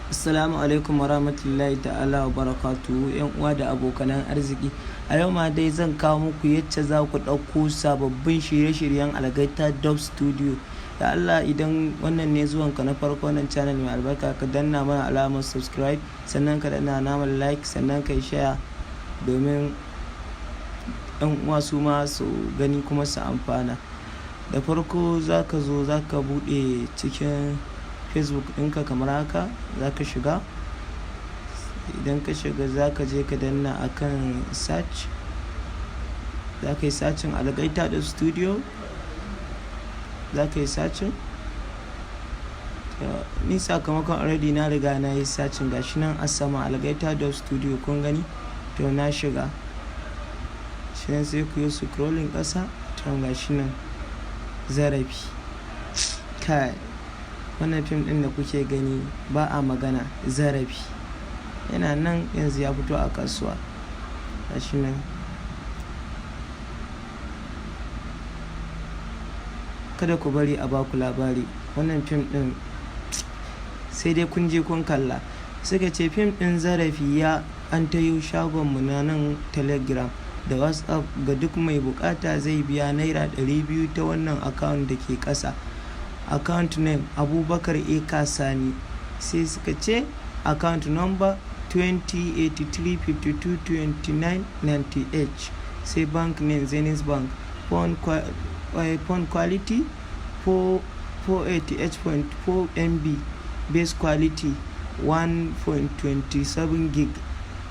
Assalamu alaikum warahmatullahi ta'ala wa barakatuhu, yan uwa da abokanan arziki. A yau ma dai zan kawo muku yacce za ku ɗauko sababbin shirye-shiryen Algaita Dubstudio. Da Allah, idan wannan ne zuwanka na farko wannan channel mai albarka, ka danna mana alamar subscribe, sannan ka danna alamar like, sannan ka yi share domin yan uwa su ma su gani kuma su amfana. Da farko za ka zo za ka buɗe cikin Facebook ɗinka kamar haka, za ka shiga. Idan ka shiga za ka je ka danna akan search, za ka yi searching Algaita Dubstudio, za ka yi searching. Ni sakamakon already na riga na yi searching, gashi nan a sama Algaita Dubstudio, kun gani? To na shiga shi nan, sai ku yi scrolling ƙasa. To gashi nan Zarafi. Kai, wannan fim ɗin da kuke gani ba a magana. Zarafi yana nan yanzu, ya fito a kasuwa. Gashi nan kada ku bari a baku labari. Wannan fim ɗin sai dai kun je kun kalla. Suka ce fim ɗin Zarafi ya an tayo shagonmu na nan Telegram da WhatsApp. Ga duk mai bukata zai biya naira 200 ta wannan account da ke ƙasa. Account name Abubakar Eka Sani. Sai suka ce account number 2083522990H. sai bank name Zenith Bank. Phone quality 480h.4 MB. Base quality 1.27 gig.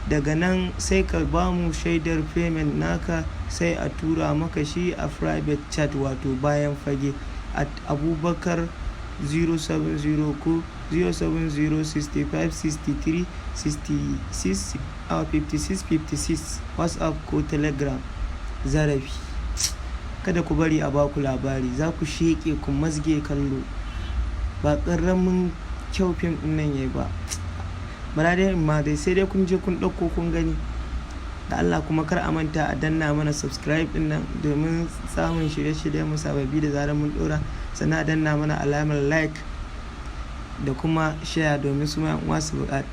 Daga nan sai ka ba mu shaidar payment naka, sai a tura maka shi a private chat, wato bayan fage, at Abubakar 070 ko 07065636656 WhatsApp ko Telegram. Zarafi, kada ku bari a baku labari, za ku sheke ku mazge kallo. Ba ƙaramin kyau fim ɗin nan yayi ba. Dai ma dai sai dai kun je kun ɗauko kun gani. Da Allah kuma kar a manta a danna mana subscribe ɗin nan domin samun shirye-shirye mu sababbi da zarar mun ɗora. Sannan a danna mana alamar like da kuma share domin su ma yan uwa su buƙata.